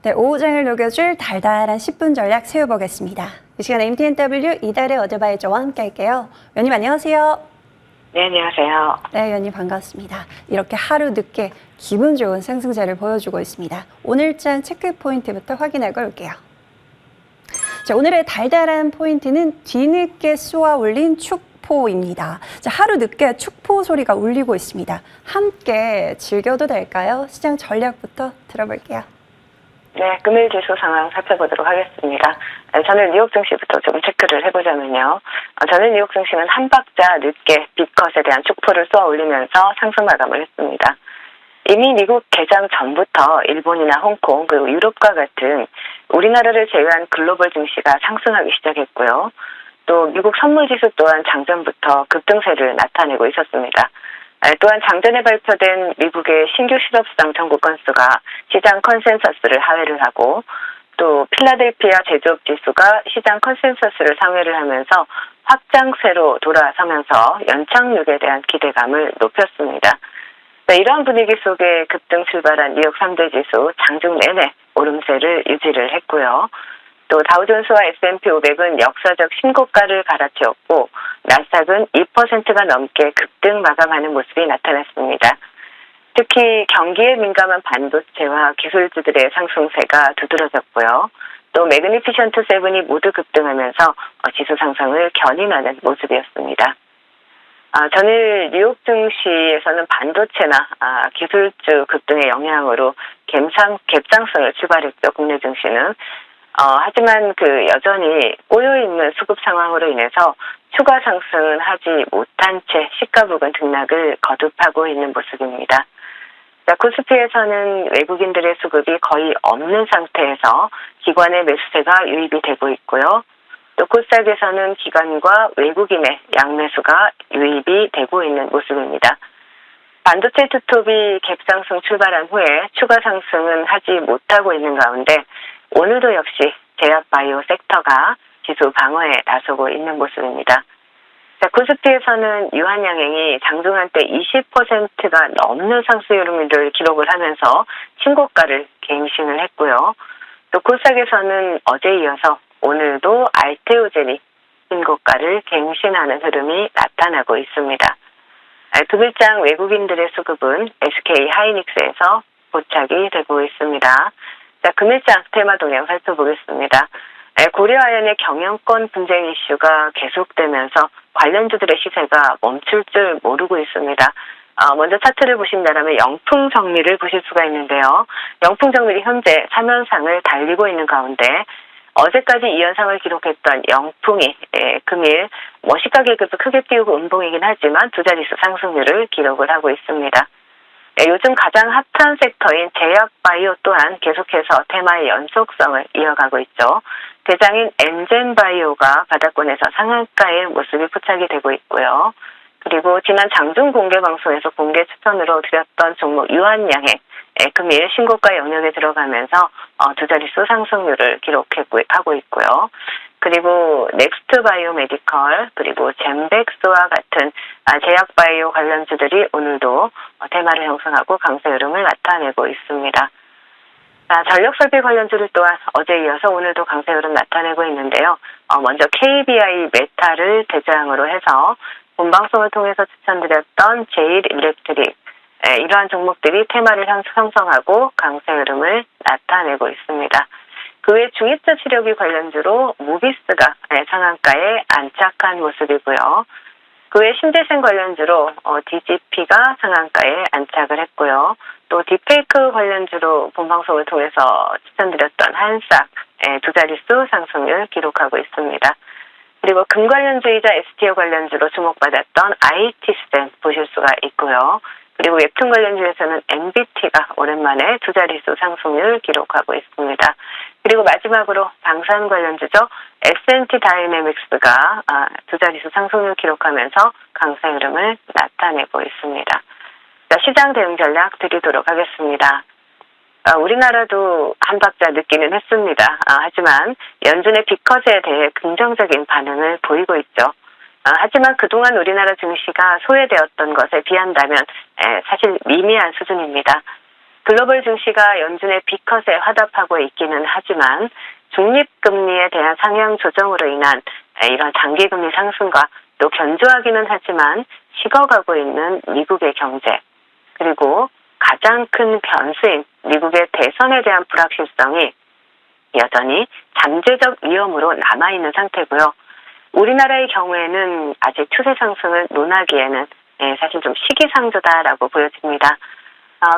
네, 오후장을 녹여줄 달달한 10분 전략 세워보겠습니다. 이 시간 MTNW 이달의 어드바이저와 함께 할게요. 위원님 안녕하세요. 네, 안녕하세요. 네, 위원님 반갑습니다. 이렇게 하루 늦게 기분 좋은 상승세를 보여주고 있습니다. 오늘장 체크 포인트부터 확인하고 올게요. 자, 오늘의 달달한 포인트는 뒤늦게 쏘아 올린 축포입니다. 자, 하루 늦게 축포 소리가 울리고 있습니다. 함께 즐겨도 될까요? 시장 전략부터 들어볼게요. 네, 금일 지수 상황 살펴보도록 하겠습니다. 저는 뉴욕 증시부터 조금 체크를 해보자면요. 저는 뉴욕 증시는 한 박자 늦게 빅컷에 대한 축포를 쏘아 올리면서 상승 마감을 했습니다. 이미 미국 개장 전부터 일본이나 홍콩 그리고 유럽과 같은 우리나라를 제외한 글로벌 증시가 상승하기 시작했고요. 또 미국 선물지수 또한 장전부터 급등세를 나타내고 있었습니다. 또한 장전에 발표된 미국의 신규 실업수당 청구 건수가 시장 컨센서스를 하회를 하고 또 필라델피아 제조업 지수가 시장 컨센서스를 상회를 하면서 확장세로 돌아서면서 연착륙에 대한 기대감을 높였습니다. 이러한 분위기 속에 급등 출발한 뉴욕 3대 지수 장중 내내 오름세를 유지를 했고요. 또 다우존스와 S&P 500은 역사적 신고가를 갈아치웠고 나스닥은 2%가 넘게 급등 마감하는 모습이 나타났습니다. 특히 경기에 민감한 반도체와 기술주들의 상승세가 두드러졌고요. 또 매그니피션트 7이 모두 급등하면서 지수 상승을 견인하는 모습이었습니다. 전일 뉴욕 증시에서는 반도체나 기술주 급등의 영향으로 갭상승을 출발했죠. 국내 증시는. 하지만 여전히 꼬여있는 수급 상황으로 인해서 추가 상승은 하지 못한 채 시가 부근 등락을 거듭하고 있는 모습입니다. 코스피에서는 외국인들의 수급이 거의 없는 상태에서 기관의 매수세가 유입이 되고 있고요. 또 코스닥에서는 기관과 외국인의 양매수가 유입이 되고 있는 모습입니다. 반도체 투톱이 갭상승 출발한 후에 추가 상승은 하지 못하고 있는 가운데 오늘도 역시 제약바이오 섹터가 지수 방어에 나서고 있는 모습입니다. 코스피에서는 유한양행이 장중한 때 20%가 넘는 상승 흐름을 기록을 하면서 신고가를 갱신을 했고요. 또 코스닥에서는 어제 이어서 오늘도 알테오젠이 신고가를 갱신하는 흐름이 나타나고 있습니다. 금일장 외국인들의 수급은 SK 하이닉스에서 포착이 되고 있습니다. 금일장 테마 동향 살펴보겠습니다. 고려아연의 경영권 분쟁 이슈가 계속되면서 관련주들의 시세가 멈출 줄 모르고 있습니다. 먼저 차트를 보신다면 영풍정밀을 보실 수가 있는데요. 영풍정밀이 현재 3연상을 달리고 있는 가운데 어제까지 2연상을 기록했던 영풍이 금일 시가 계급을 크게 띄우고 음봉이긴 하지만 두 자릿수 상승률을 기록을 하고 있습니다. 요즘 가장 핫한 섹터인 제약바이오 또한 계속해서 테마의 연속성을 이어가고 있죠. 대장인 엔젠바이오가 바닥권에서 상한가의 모습이 포착이 되고 있고요. 그리고 지난 장중 공개 방송에서 공개 추천으로 드렸던 종목 유한양행 금일 신고가 영역에 들어가면서 두 자릿수 상승률을 기록하고 있고요. 그리고 넥스트 바이오 메디컬 그리고 젠백스와 같은 제약바이오 관련주들이 오늘도 테마를 형성하고 강세 흐름을 나타내고 있습니다. 전력설비 관련주들 또한 어제 이어서 오늘도 강세 흐름 나타내고 있는데요. 먼저 KBI 메타를 대장으로 해서 본방송을 통해서 추천드렸던 제일 일렉트릭 이러한 종목들이 테마를 형성하고 강세 흐름을 나타내고 있습니다. 그 외 중위자 치료기 관련주로 모비스가 상한가에 안착한 모습이고요. 그 외 신재생 관련주로 DGP가 상한가에 안착을 했고요. 또 딥페이크 관련주로 본방송을 통해서 추천드렸던 한싹 두 자릿수 상승률 기록하고 있습니다. 그리고 금 관련주이자 STO 관련주로 주목받았던 IT스템 보실 수가 있고요. 그리고 웹툰 관련주에서는 MBT가 오랜만에 두 자릿수 상승률 기록하고 있습니다. 그리고 마지막으로 방산 관련주죠. S&T 다이내믹스가 두 자릿수 상승률 기록하면서 강세 흐름을 나타내고 있습니다. 시장 대응 전략 드리도록 하겠습니다. 우리나라도 한 박자 늦기는 했습니다. 하지만 연준의 빅컷에 대해 긍정적인 반응을 보이고 있죠. 하지만 그동안 우리나라 증시가 소외되었던 것에 비한다면 사실 미미한 수준입니다. 글로벌 증시가 연준의 B컷에 화답하고 있기는 하지만 중립금리에 대한 상향 조정으로 인한 이런 장기금리 상승과 또 견조하기는 하지만 식어가고 있는 미국의 경제, 그리고 가장 큰 변수인 미국의 대선에 대한 불확실성이 여전히 잠재적 위험으로 남아있는 상태고요. 우리나라의 경우에는 아직 추세 상승을 논하기에는 사실 좀 시기상조다라고 보여집니다.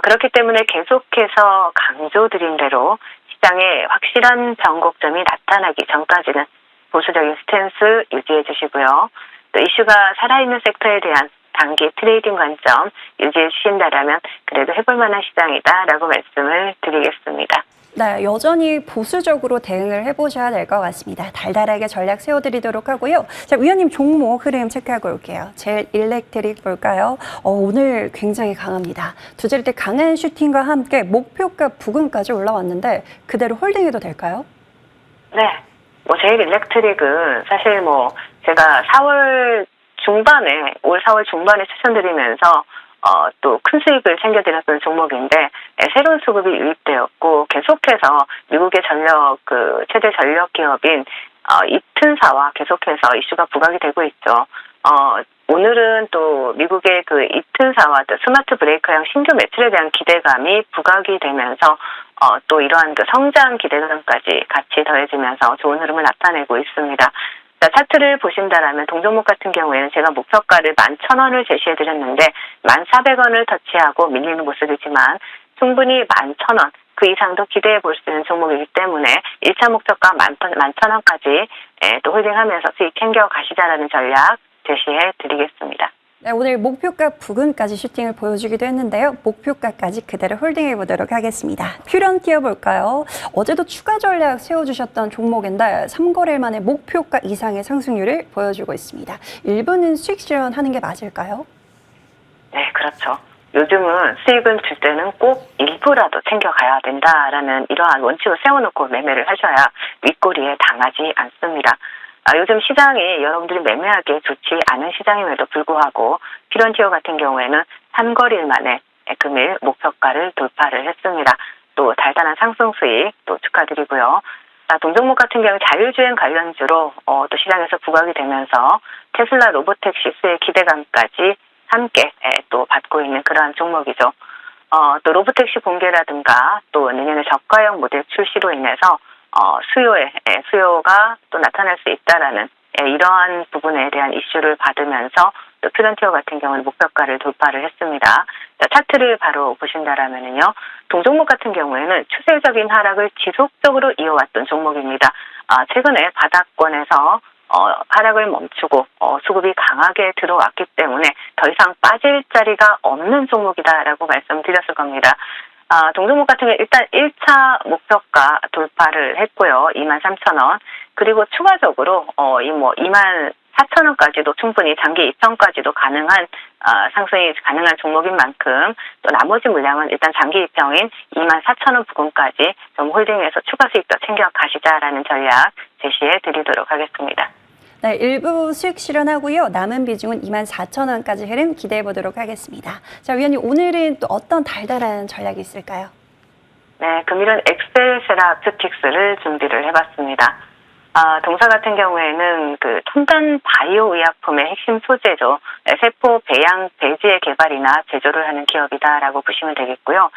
그렇기 때문에 계속해서 강조드린 대로 시장에 확실한 변곡점이 나타나기 전까지는 보수적인 스탠스 유지해 주시고요. 또 이슈가 살아있는 섹터에 대한 단기 트레이딩 관점 유지해 주신다라면 그래도 해볼 만한 시장이다라고 말씀을 드리겠습니다. 네, 여전히 보수적으로 대응을 해보셔야 될 것 같습니다. 달달하게 전략 세워드리도록 하고요. 자, 위원님 종목 흐름 체크하고 올게요. 젤 일렉트릭 볼까요? 오늘 굉장히 강합니다. 두 자리 때 강한 슈팅과 함께 목표가 부근까지 올라왔는데 그대로 홀딩해도 될까요? 네, 젤 일렉트릭은 사실 제가 4월 중반에, 올 4월 중반에 추천드리면서 또 큰 수익을 챙겨드렸던 종목인데 새로운 수급이 유입되었고 계속해서 미국의 최대 전력 기업인 이튼사와 계속해서 이슈가 부각이 되고 있죠. 오늘은 또 미국의 그 이튼사와 또 스마트 브레이커형 신규 매출에 대한 기대감이 부각이 되면서 또 이러한 그 성장 기대감까지 같이 더해지면서 좋은 흐름을 나타내고 있습니다. 자, 차트를 보신다라면 동종목 같은 경우에는 제가 목표가를 11,000원을 제시해드렸는데 1,400원을 터치하고 밀리는 모습이지만 충분히 11,000원 그 이상도 기대해 볼 수 있는 종목이기 때문에 1차 목표가 11,000원까지 또 홀딩하면서 수익 챙겨 가시자라는 전략 제시해 드리겠습니다. 네, 오늘 목표가 부근까지 슈팅을 보여주기도 했는데요. 목표가까지 그대로 홀딩해 보도록 하겠습니다. 퓨런티어 볼까요? 어제도 추가 전략 세워주셨던 종목인데 3거래일 만에 목표가 이상의 상승률을 보여주고 있습니다. 일부는 수익 실현하는 게 맞을까요? 네, 그렇죠. 요즘은 수익을 줄 때는 꼭 일부라도 챙겨가야 된다라는 이러한 원칙을 세워놓고 매매를 하셔야 윗꼬리에 당하지 않습니다. 요즘 시장이 여러분들이 매매하기에 좋지 않은 시장임에도 불구하고 퓨런티어 같은 경우에는 3거래일 만에 금일 목표가를 돌파를 했습니다. 또 달달한 상승 수익 또 축하드리고요. 동종목 같은 경우 자율주행 관련주로 또 시장에서 부각이 되면서 테슬라 로보택시 수의 기대감까지 함께 또 받고 있는 그러한 종목이죠. 또 로보택시 공개라든가 또 내년에 저가형 모델 출시로 인해서 수요가 또 나타날 수 있다라는 이러한 부분에 대한 이슈를 받으면서 또 퓨런티어 같은 경우는 목표가를 돌파를 했습니다. 자, 차트를 바로 보신다라면은요, 동종목 같은 경우에는 추세적인 하락을 지속적으로 이어왔던 종목입니다. 최근에 바닥권에서 하락을 멈추고 수급이 강하게 들어왔기 때문에 더 이상 빠질 자리가 없는 종목이다라고 말씀드렸을 겁니다. 동종목 같은 경우 일단 1차 목표가 돌파를 했고요. 23,000원. 그리고 추가적으로 24,000원까지도 충분히 장기 입형까지도 가능한 상승이 가능한 종목인 만큼 또 나머지 물량은 일단 장기 입형인 24,000원 부근까지 좀 홀딩해서 추가 수익도 챙겨 가시자라는 전략 제시해 드리도록 하겠습니다. 네, 일부 수익 실현하고요. 남은 비중은 24,000원까지 흐름 기대해 보도록 하겠습니다. 자, 위원님 오늘은 또 어떤 달달한 전략이 있을까요? 네, 금일은 엑셀 세라퓨틱스를 준비를 해봤습니다. 동사 같은 경우에는 그 첨단 바이오 의약품의 핵심 소재죠. 세포 배양 배지의 개발이나 제조를 하는 기업이다라고 보시면 되겠고요.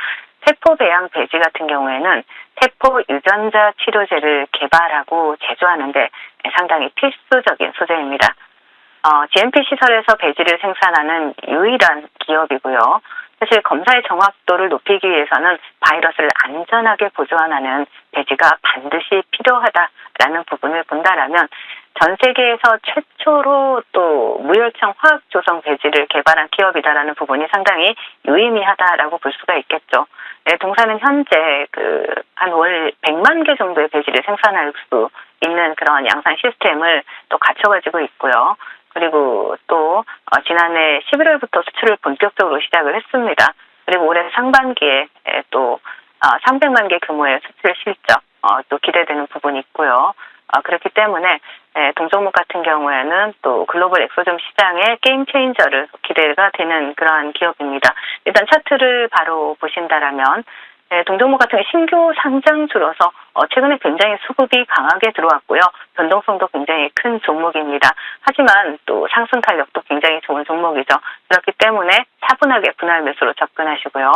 세포 배양 배지 같은 경우에는 세포 유전자 치료제를 개발하고 제조하는데 상당히 필수적인 소재입니다. GMP 시설에서 배지를 생산하는 유일한 기업이고요. 사실 검사의 정확도를 높이기 위해서는 바이러스를 안전하게 보존하는 배지가 반드시 필요하다라는 부분을 본다라면 전 세계에서 최초로 또 무혈청 화학 조성 배지를 개발한 기업이다라는 부분이 상당히 유의미하다라고 볼 수가 있겠죠. 네, 동사는 현재 한 월 100만 개 정도의 배지를 생산할 수 있는 그런 양산 시스템을 또 갖춰가지고 있고요. 그리고 또 지난해 11월부터 수출을 본격적으로 시작을 했습니다. 그리고 올해 상반기에 또 300만 개 규모의 수출 실적 또 기대되는 부분이 있고요. 그렇기 때문에 동종목 같은 경우에는 또 글로벌 엑소점 시장의 게임 체인저를 기대가 되는 그러한 기업입니다. 일단 차트를 바로 보신다라면 동종목 같은 게 신규 상장주로서 최근에 굉장히 수급이 강하게 들어왔고요. 변동성도 굉장히 큰 종목입니다. 하지만 또 상승 탄력도 굉장히 좋은 종목이죠. 그렇기 때문에 차분하게 분할 매수로 접근하시고요.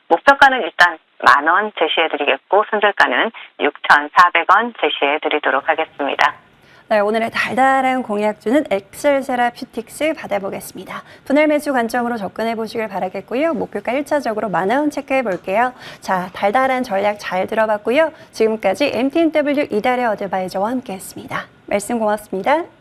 목표가는 일단 10,000원 제시해드리겠고 손절가는 6,400원 제시해드리도록 하겠습니다. 네, 오늘의 달달한 공약주는 엑셀세라퓨틱스 받아보겠습니다. 분할 매수 관점으로 접근해 보시길 바라겠고요. 목표가 1차적으로 10,000원 체크해 볼게요. 자, 달달한 전략 잘 들어봤고요. 지금까지 MTNW 이달의 어드바이저와 함께했습니다. 말씀 고맙습니다.